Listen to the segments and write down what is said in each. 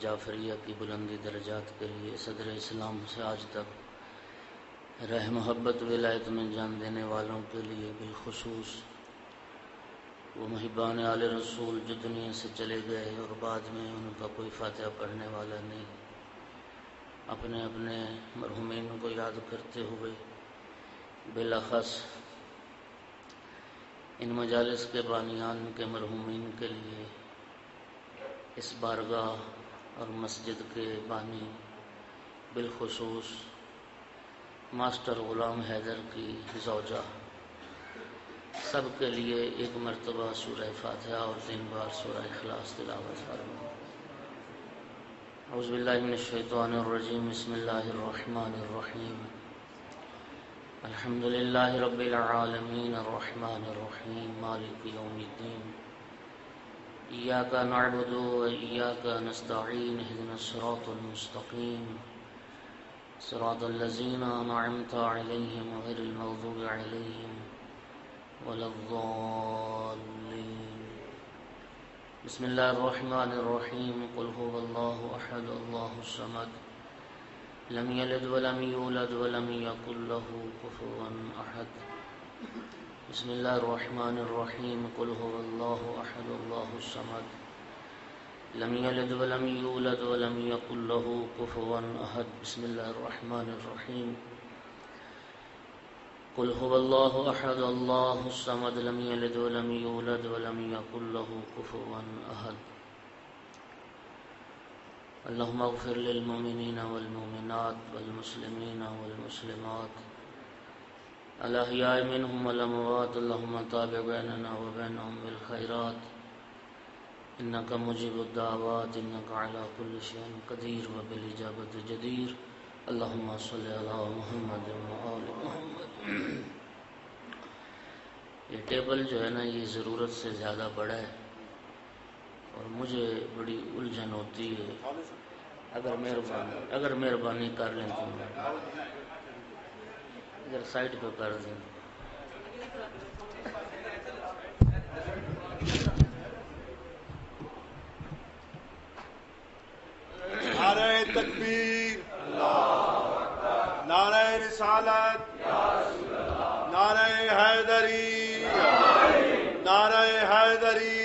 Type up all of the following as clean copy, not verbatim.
جعفریہ کی بلندی درجات کے لیے صدر اسلام سے آج تک رہ محبت ولایت میں جان دینے والوں کے لیے بالخصوص وہ محبان آل رسول جو دنیا سے چلے گئے اور بعد میں ان کا کوئی فاتحہ پڑھنے والا نہیں، اپنے اپنے مرحومین کو یاد کرتے ہوئے بالاخص ان مجالس کے بانیان کے مرحومین کے لیے اس بارگاہ اور مسجد کے بانی بالخصوص ماسٹر غلام حیدر کی زوجہ سب کے لیے ایک مرتبہ سورہ فاتحہ اور 3 بار سورہ اخلاص تلاوت فرمائیں۔ اعوذ باللہ من الشیطان الرجیم، بسم اللہ الرحمن الرحیم، الحمد للہ رب العالمین الرحمن الرحیم مالک یوم الدین، ایاک نعبد و ایاک نستعین، اہدنا الصراط المستقیم، صراط الذین انعمت علیہم غیر المغضوب علیہم ولا الضالین۔ بسم اللہ الرحمن الرحیم، قل هو اللہ احد اللہ الصمد لم یلد ولم یولد ولم یکن له کفوا احد۔ بسم اللہ الرحمن الرحیم، قل هو اللہ احد اللہ الصمد لم یلد ولم یولد ولم یکن له کفوا احد۔ بسم اللہ الرحمن الرحیم، قل هو اللہ احد اللہ الصمد لم یلد ولم یولد ولم یکن له کفوا احد۔ اللہم اغفر للمؤمنین والمؤمنات والمسلمین والمسلمات الاحیاء منهم والاموات، اللہم تابع بیننا وبینهم بالخیرات انک مجیب الدعوات انک علی کل شیء قدیر وبالاجابۃ جدیر، اللہم صلی علی محمد وآل محمد۔ یہ ٹیبل جو ہے نا یہ ضرورت سے زیادہ بڑا ہے اور مجھے بڑی الجھن ہوتی ہے، اگر مہربانی کر لیں تو ادھر سائڈ پہ کر دیں۔ نعرہ تکبیر، نعرہ رسالت، نعرہ حیدری، نعرہ حیدری۔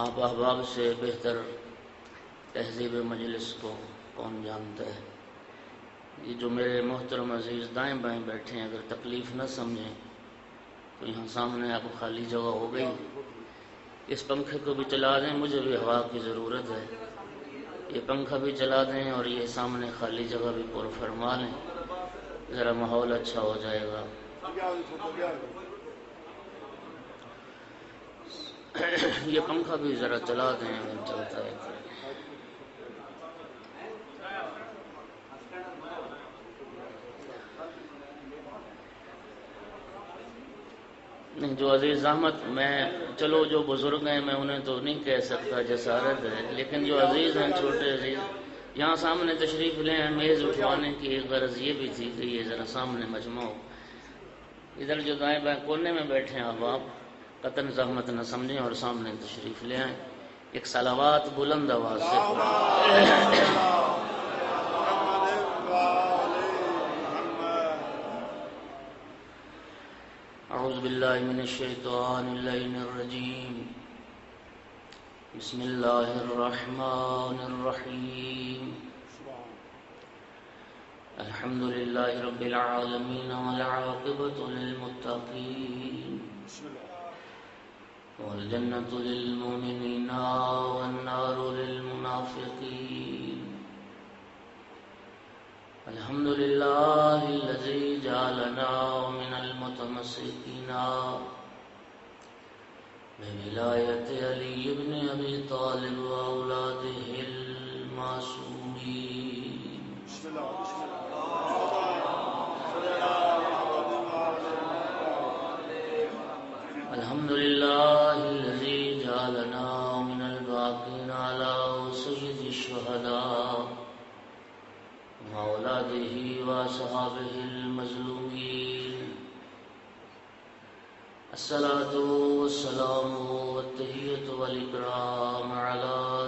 آپ احباب سے بہتر تہذیب مجلس کو کون جانتا ہے؟ یہ جو میرے محترم عزیز دائیں بائیں بیٹھے ہیں، اگر تکلیف نہ سمجھیں تو یہاں سامنے آپ خالی جگہ ہو گئی، اس پنکھے کو بھی چلا دیں، مجھے بھی ہوا کی ضرورت ہے، یہ پنکھا بھی چلا دیں اور یہ سامنے خالی جگہ بھی پر فرما لیں، ذرا ماحول اچھا ہو جائے گا۔ یہ پنکھا بھی ذرا چلا دیں اگر چلتا ہے۔ نہیں جو عزیز احمد، میں چلو جو بزرگ ہیں میں انہیں تو نہیں کہہ سکتا، جسارت ہے، لیکن جو عزیز ہیں چھوٹے عزیز یہاں سامنے تشریف لیں ہیں، میز اٹھوانے کی ایک غرض یہ بھی تھی کہ یہ ذرا سامنے مجمع ہو۔ ادھر جو دائیں بائیں کونے میں بیٹھے ہیں اب آپ قطن زحمت نہ سمجھیں اور سامنے تشریف لے آئیں، ایک صلوات بلند آواز سے اعوذ باللہ من الشیطان اللعین الرجیم، بسم اللہ الرحمن الرحیم، الحمد للہ رب العالمین والعاقبۃ للمتقین والجنة للمؤمنین والنار للمنافقین، الحمد للہ الذی جعلنا من المتمسکین بولایت علی بن ابی طالب واولادہ المعصومین۔ الحمد للہ الذی جعلنا من الباقین علی سید الشہداء وأولادہ وأصحابہ المظلومین، الصلاة والسلام والتحیة والإکرام علی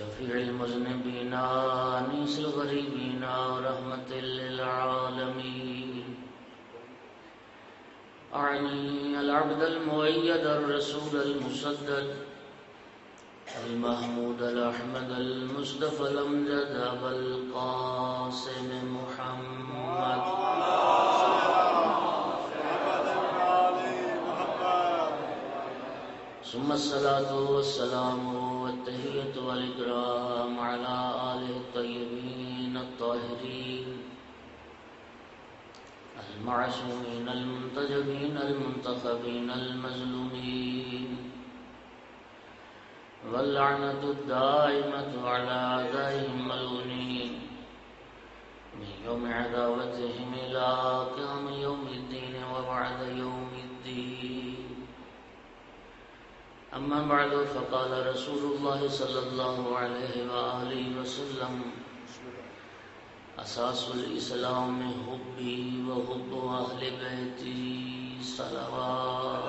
شفيع المذنبين أنيس الغريبين ورحمة للعالمين أعني العبد المؤيد الرسول المسدد المحمود الأحمد المصطفى الأمجد أبا القاسم محمد ثم الصلاة والسلام والتحية والإكرام على آله الطيبين الطاهرين المعصومين المنتجبين المنتخبين المظلومين واللعنة الدائمة على أعدائهم الملعونين من يوم عداوتهم إلى قيام يوم الدين وبعد يوم الدين. أما بعد فقال رسول الله صلى الله عليه وآله وسلم أساس الإسلام حبي وحب أهل بيتي صلوات.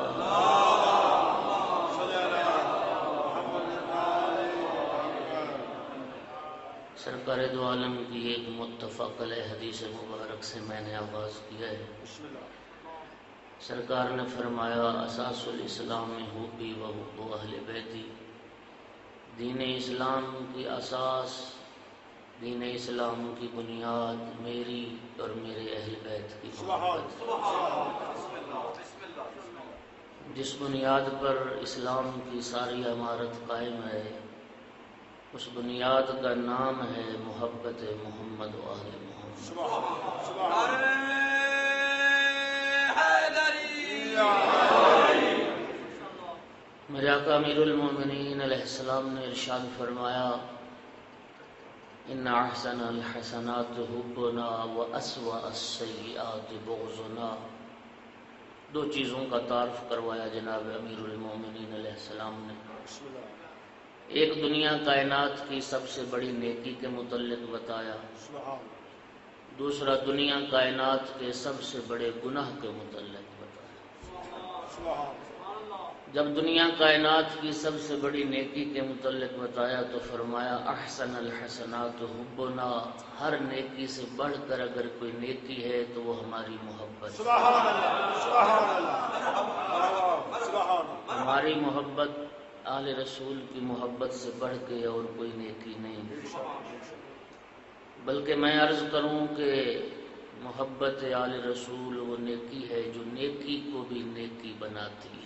سرکار دو عالم کی ایک متفق علیہ حدیث مبارک سے میں نے آغاز کیا ہے. سرکار نے فرمایا اساس الاسلام حبی و حب اہل بیتی. دین اسلام کی اساس، دین اسلام کی بنیاد میری اور میرے اہل بیت کی محبت. جس بنیاد پر اسلام کی ساری عمارت قائم ہے اس بنیاد کا نام ہے محبت محمد و اہل محمد. میرے آقا امیر المومنین علیہ السلام نے ارشاد فرمایا ان احسن الحسنات حبنا واسوأ السیئات بغضنا. دو چیزوں کا تعارف کروایا جناب امیر المومنین علیہ السلام نے. ایک دنیا کائنات کی سب سے بڑی نیکی کے متعلق بتایا، دوسرا دنیا کائنات کے سب سے بڑے گناہ کے متعلق بتایا. جب دنیا کائنات کی سب سے بڑی نیکی کے متعلق بتایا تو فرمایا احسن الحسنات حبنا. ہر نیکی سے بڑھ کر اگر کوئی نیکی ہے تو وہ ہماری محبت. ہماری محبت آل رسول کی محبت سے بڑھ کے اور کوئی نیکی نہیں. بلکہ میں عرض کروں کہ محبت آل رسول وہ نیکی ہے جو نیکی کو بھی نیکی بناتی ہے.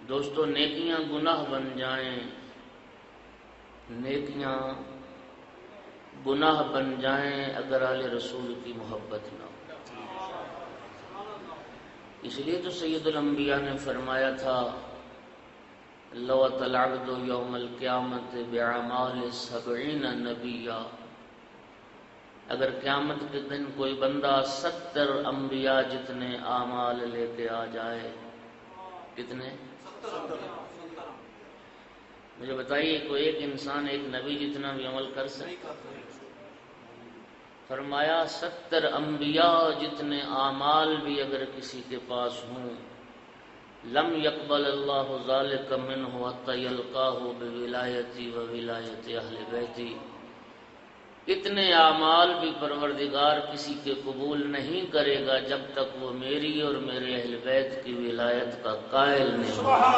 دوستو نیکیاں گناہ بن جائیں، نیکیاں گناہ بن جائیں اگر آل رسول کی محبت نہ ہو. اس لیے تو سید الانبیاء نے فرمایا تھا لو اتى العبد یوم القیامت باعمال 70 نبیا. اگر قیامت کے دن کوئی بندہ 70 انبیاء جتنے اعمال لے کے آ جائے. کتنے؟ مجھے بتائیے کوئی ایک انسان ایک نبی جتنا بھی عمل کر سکتا؟ فرمایا 70 انبیاء جتنے اعمال بھی اگر کسی کے پاس ہوں لم يقبل اللہ ذلک منہ حتی یلقاہ بولایتی و ولایت اہل بیتی. اتنے اعمال بھی پروردگار کسی کے قبول نہیں کرے گا جب تک وہ میری اور میرے اہل بیت کی ولایت کا قائل نہیں ہوگا.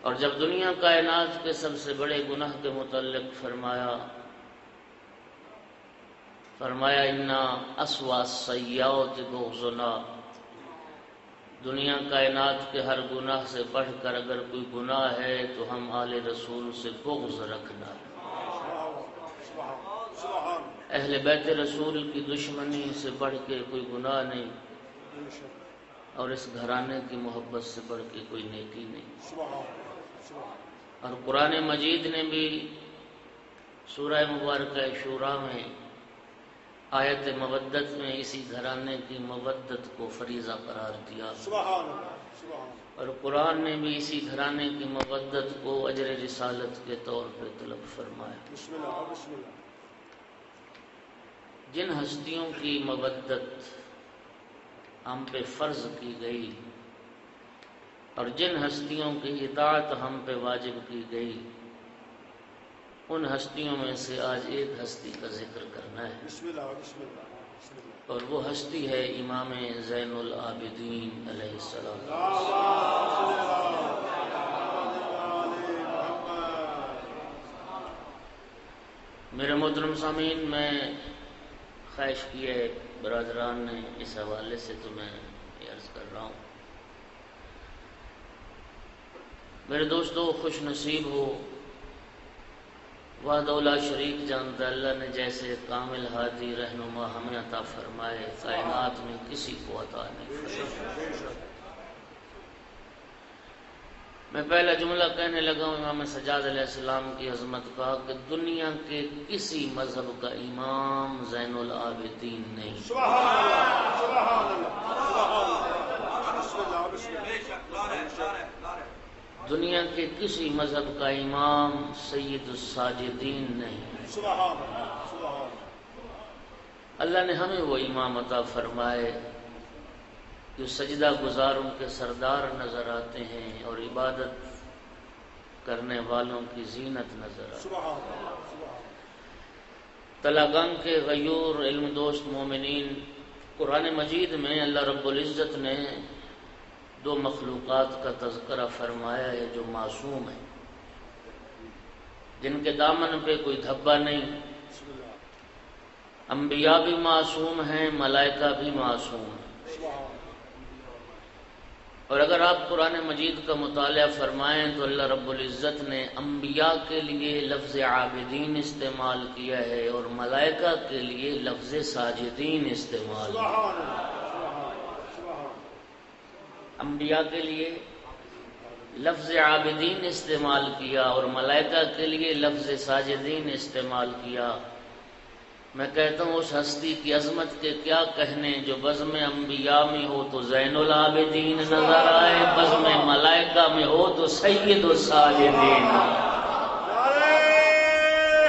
اور جب دنیا کائنات کے سب سے بڑے گناہ کے متعلق فرمایا انا اسوأ السیئات بغضنا. دنیا کائنات کے ہر گناہ سے بڑھ کر اگر کوئی گناہ ہے تو ہم آل رسول سے بغض رکھنا ہے. اہل بیت رسول کی دشمنی سے بڑھ کے کوئی گناہ نہیں اور اس گھرانے کی محبت سے بڑھ کے کوئی نیکی نہیں. اور قرآن مجید نے بھی سورہ مبارکہ شورا میں آیت مودت میں اسی گھرانے کی مودت کو فریضہ قرار دیا، سبحان اللہ، سبحان اللہ، اور قرآن نے بھی اسی گھرانے کی مودت کو اجر رسالت کے طور پہ طلب فرمایا۔ بسم اللہ، بسم اللہ۔ جن ہستیوں کی مودت ہم پہ فرض کی گئی اور جن ہستیوں کی اطاعت ہم پہ واجب کی گئی، ان ہستیوں میں سے آج ایک ہستی کا ذکر کرنا ہے، بسم اللہ، بسم اللہ، بسم اللہ۔ اور وہ ہستی ہے امام زین العابدین علیہ السلام۔ اللہم صلی علی محمد۔ میرے محترم سامعین، میں خواہش کی ہے برادران نے اس حوالے سے تو میں یہ عرض کر رہا ہوں، میرے دوستو خوش نصیب ہو، وحدہ لا شریک جانتا اللہ نے جیسے کامل ہادی رہنما ہمیں عطا فرمائے، کائنات میں کسی کو عطا نہیں فرمائے۔ میں پہلا جملہ کہنے لگا ہوں امام سجاد علیہ السلام کی عظمت کا کہ دنیا کے کسی مذہب کا امام زین العابدین نہیں۔ سبحان اللہ، سبحان اللہ، سبحان اللہ، بسم اللہ، بسم اللہ۔ دنیا کے کسی مذہب کا امام سید الساجدین نہیں۔ سبحان اللہ، سبحان اللہ۔ اللہ نے ہمیں وہ امام عطا فرمائے جو سجدہ گزاروں کے سردار نظر آتے ہیں اور عبادت کرنے والوں کی زینت نظر آتی ہے۔ سبحان اللہ، سبحان اللہ۔ تلاگنگ کے غیور علم دوست مومنین، قرآن مجید میں اللہ رب العزت نے دو مخلوقات کا تذکرہ فرمایا ہے جو معصوم ہیں، جن کے دامن پہ کوئی دھبا نہیں۔ بسم اللہ، انبیاء بھی معصوم ہیں، ملائکہ بھی معصوم ہیں۔ سبحان اللہ۔ اور اگر آپ قرآن مجید کا مطالعہ فرمائیں تو اللہ رب العزت نے انبیاء کے لیے لفظ عابدین استعمال کیا ہے اور ملائکہ کے لیے لفظ ساجدین استعمال کیا ہے۔ سبحان اللہ، سبحان اللہ، سبحان اللہ۔ انبیاء کے لیے لفظ عابدین استعمال کیا اور ملائکہ کے لیے لفظ ساجدین استعمال کیا۔ میں کہتا ہوں اس ہستی کی عظمت کے کیا کہنے جو بزم انبیاء میں ہو تو زین العابدین نظر آئے، بزم ملائکہ میں ہو تو سید الساجدین۔ نعرہ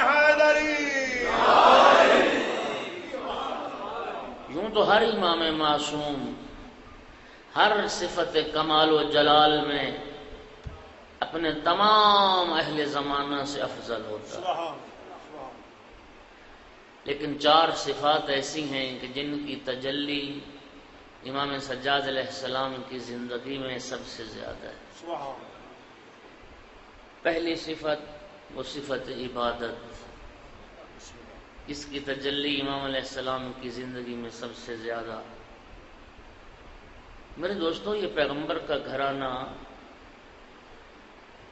حیدری۔ یوں تو ہر امام معصوم ہر صفت کمال و جلال میں اپنے تمام اہل زمانہ سے افضل ہوتا ہے، سبحان اللہ، لیکن چار صفات ایسی ہیں کہ جن کی تجلی امام سجاد علیہ السلام کی زندگی میں سب سے زیادہ ہے۔ سبحان اللہ۔ پہلی صفت وہ صفت عبادت، اس کی تجلی امام علیہ السلام کی زندگی میں سب سے زیادہ۔ میرے دوستوں، یہ پیغمبر کا گھرانہ،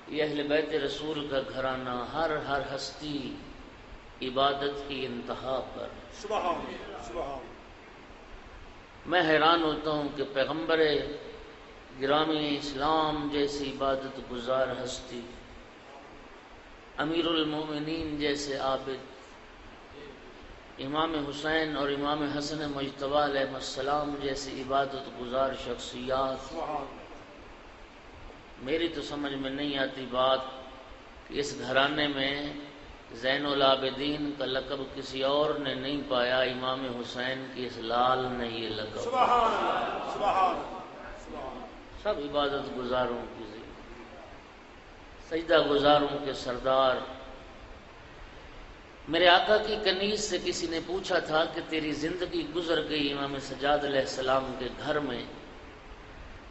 یہ اہل بیت رسول کا گھرانہ، ہر ہستی عبادت کی انتہا پر۔ سبحان اللہ، سبحان اللہ۔ میں حیران ہوتا ہوں کہ پیغمبر گرامی اسلام جیسی عبادت گزار ہستی، امیر المومنین جیسے عابد، امام حسین اور امام حسن مجتبی علیہ السلام جیسی عبادت گزار شخصیات، میری تو سمجھ میں نہیں آتی بات کہ اس گھرانے میں زین العابدین کا لقب کسی اور نے نہیں پایا، امام حسین کی اس لال نے یہ لقب۔ سبحان اللہ، سبحان اللہ۔ سب عبادت گزاروں کی سجدہ گزاروں کے سردار۔ میرے آقا کی کنیز سے کسی نے پوچھا تھا کہ تیری زندگی گزر گئی امام سجاد علیہ السلام کے گھر میں،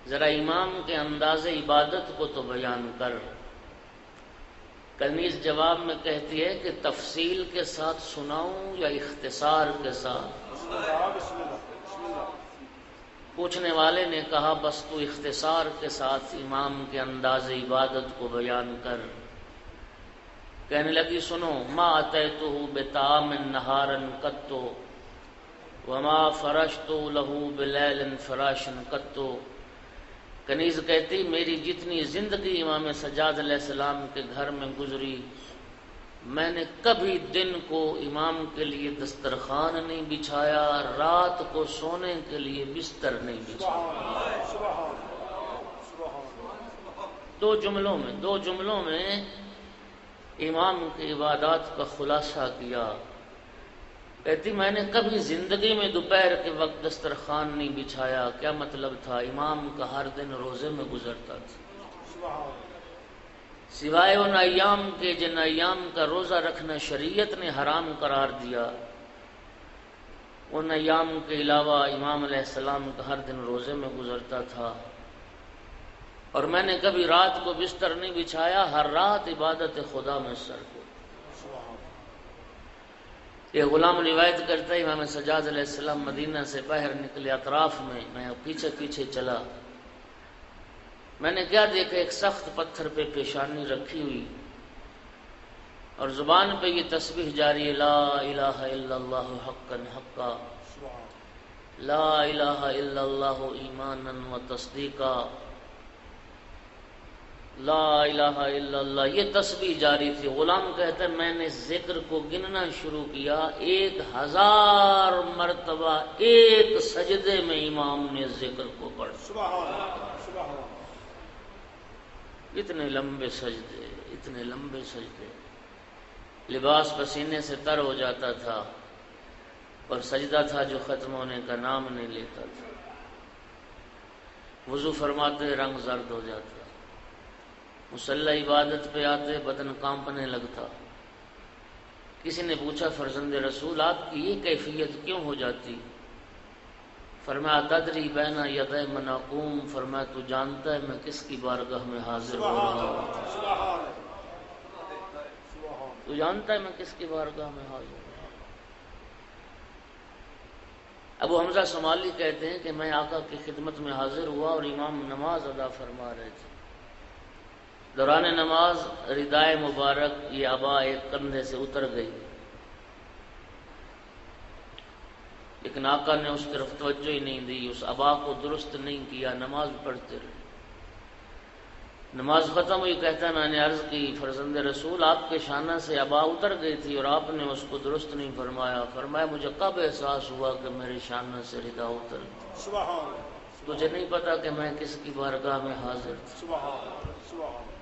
ذرا امام کے انداز عبادت کو تو بیان کر۔ کنیز جواب میں کہتی ہے کہ تفصیل کے ساتھ سناؤں یا اختصار کے ساتھ؟ پوچھنے والے نے کہا بس تو اختصار کے ساتھ امام کے انداز عبادت کو بیان کر۔ کہنے لگی سنو، ما اتیتہ بطعام نہارا قط وما فرشت لہ بلیل فراشا قط۔ کنیز کہتی میری جتنی زندگی امام سجاد علیہ السلام کے گھر میں گزری، میں نے کبھی دن کو امام کے لیے دسترخوان نہیں بچھایا، رات کو سونے کے لیے بستر نہیں بچھایا۔ دو جملوں میں امام کی عبادات کا خلاصہ کیا۔ کہتی میں نے کبھی زندگی میں دوپہر کے وقت دسترخوان نہیں بچھایا۔ کیا مطلب تھا؟ امام کا ہر دن روزے میں گزرتا تھا، سوائے ان ایام کے جن ایام کا روزہ رکھنا شریعت نے حرام قرار دیا، ان ایام کے علاوہ امام علیہ السلام کا ہر دن روزے میں گزرتا تھا۔ اور میں نے کبھی رات کو بستر نہیں بچھایا، ہر رات عبادت خدا میں سر کو۔ یہ غلام روایت کرتا ہے امام سجاد علیہ السلام مدینہ سے باہر نکلے، اطراف میں پیچھے پیچھے چلا، میں نے کیا دیکھا؟ ایک سخت پتھر پہ پیشانی رکھی ہوئی اور زبان پہ یہ تسبیح جاری ہے، لا الہ الا اللہ حقا حقا، لا الہ الا اللہ ایمانا و تصدیقا، لا الہ الا اللہ، یہ تسبیح جاری تھی۔ غلام کہتا ہے میں نے ذکر کو گننا شروع کیا، 1000 مرتبہ ایک سجدے میں امام نے ذکر کو پڑھا۔ سبحان اللہ، سبحان اللہ۔ اتنے لمبے سجدے، لباس پسینے سے تر ہو جاتا تھا، اور سجدہ تھا جو ختم ہونے کا نام نہیں لیتا تھا۔ وضو فرماتے رنگ زرد ہو جاتا، مصلی عبادت پہ آتے بدن کانپنے لگتا۔ کسی نے پوچھا فرزند رسول آپ کی یہ کیفیت کیوں ہو جاتی؟ فرمایا تدری بین یدی من اقوم، فرمایا تو جانتا ہے میں کس کی بارگاہ میں حاضر ہو رہا ہوں؟ تو جانتا ہے میں کس کی بارگاہ میں حاضر ہوں؟ ابو حمزہ صومالی کہتے ہیں کہ میں آقا کی خدمت میں حاضر ہوا اور امام نماز ادا فرما رہے تھے۔ دوران نماز ردائے مبارک یہ عبا ایک کندھے سے اتر گئی، لیکن آقا نے اس طرف توجہ ہی نہیں دی، اس عبا کو درست نہیں کیا، نماز پڑھتے رہے۔ نماز ختم ہوئی، کہتا میں نے عرض کی فرزند رسول آپ کے شانہ سے عبا اتر گئی تھی اور آپ نے اس کو درست نہیں فرمایا۔ فرمایا مجھے کب احساس ہوا کہ میرے شانہ سے ردا اتر گئی؟ سبحان اللہ۔ تجھے نہیں پتا کہ میں کس کی بارگاہ میں حاضر تھا؟ سبحان اللہ، سبحان اللہ۔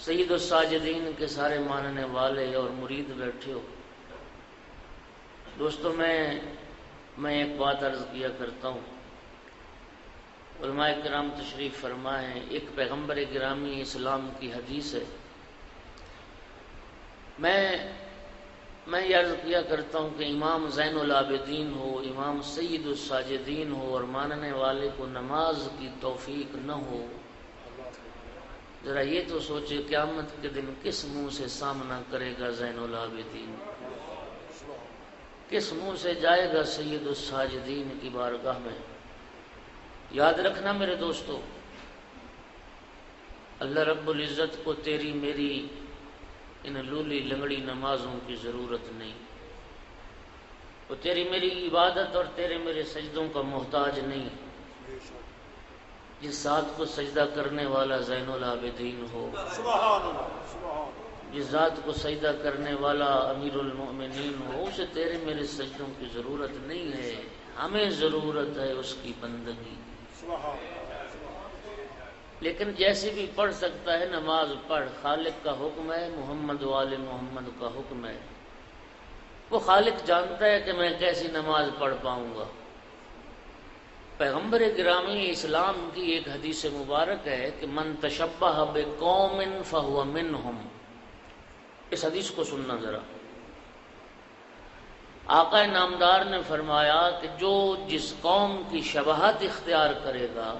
سید الساجدین کے سارے ماننے والے اور مرید بیٹھے ہو۔ دوستو میں ایک بات عرض کیا کرتا ہوں، علماء کرام تشریف فرمائے، ایک پیغمبر گرامی اسلام کی حدیث ہے، میں یہ عرض کیا کرتا ہوں کہ امام زین العابدین ہو، امام سید الساجدین ہو اور ماننے والے کو نماز کی توفیق نہ ہو، ذرا یہ تو سوچے قیامت کے دن کس منہ سے سامنا کرے گا زین العابدین، کس منہ سے جائے گا سید الساجدین کی بارگاہ میں۔ یاد رکھنا میرے دوستو، اللہ رب العزت کو تیری میری ان لولی لنگڑی نمازوں کی ضرورت نہیں، وہ تیری میری عبادت اور تیرے میرے سجدوں کا محتاج نہیں۔ جس ذات کو سجدہ کرنے والا زین العابدین ہو، سبحان اللہ، سبحان اللہ۔ جس ذات کو سجدہ کرنے والا امیر المؤمنین ہو، اسے تیرے میرے سجدوں کی ضرورت نہیں ہے، ہمیں ضرورت ہے اس کی بندگی۔ سبحان اللہ۔ لیکن جیسے بھی پڑھ سکتا ہے نماز پڑھ، خالق کا حکم ہے، محمد وآل محمد کا حکم ہے، وہ خالق جانتا ہے کہ میں کیسی نماز پڑھ پاؤں گا۔ پیغمبر گرامی اسلام کی ایک حدیث مبارک ہے کہ من تشبہ بقوم فہو منہم، اس حدیث کو سننا ذرا۔ آقا نامدار نے فرمایا کہ جو جس قوم کی شباہت اختیار کرے گا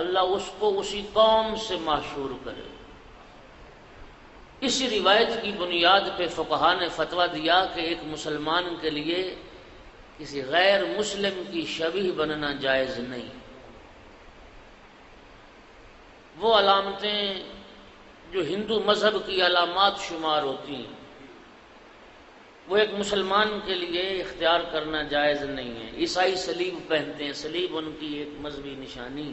اللہ اس کو اسی قوم سے محشور کرے گا۔ اسی روایت کی بنیاد پہ فقہا نے فتویٰ دیا کہ ایک مسلمان کے لیے کسی غیر مسلم کی شبیہ بننا جائز نہیں۔ وہ علامتیں جو ہندو مذہب کی علامات شمار ہوتی ہیں وہ ایک مسلمان کے لیے اختیار کرنا جائز نہیں ہے۔ عیسائی صلیب پہنتے ہیں، صلیب ان کی ایک مذہبی نشانی،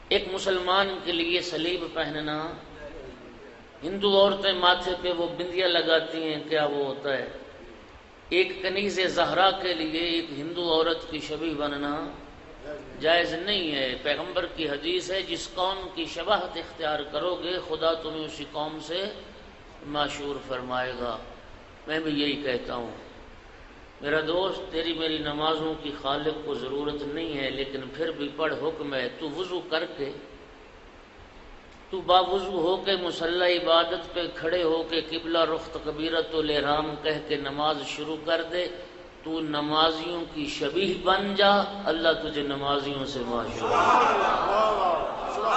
ایک مسلمان کے لیے صلیب پہننا ہندو عورتیں ماتھے پہ وہ بندیاں لگاتی ہیں، کیا وہ ہوتا ہے؟ ایک کنیز زہرا کے لیے ایک ہندو عورت کی شبیہ بننا جائز نہیں ہے۔ پیغمبر کی حدیث ہے، جس قوم کی شباہت اختیار کرو گے خدا تمہیں اسی قوم سے معشور فرمائے گا۔ میں بھی یہی کہتا ہوں میرا دوست، تیری میری نمازوں کی خالق کو ضرورت نہیں ہے، لیکن پھر بھی پڑھ، حکم ہے تو وضو کر کے، تو باوضو ہو کے مصلی عبادت پہ کھڑے ہو کے قبلہ رخ تکبیرۃ الاحرام کہہ کے نماز شروع کر دے، تو نمازیوں کی شبیہ بن جا، اللہ تجھے نمازیوں سے معشور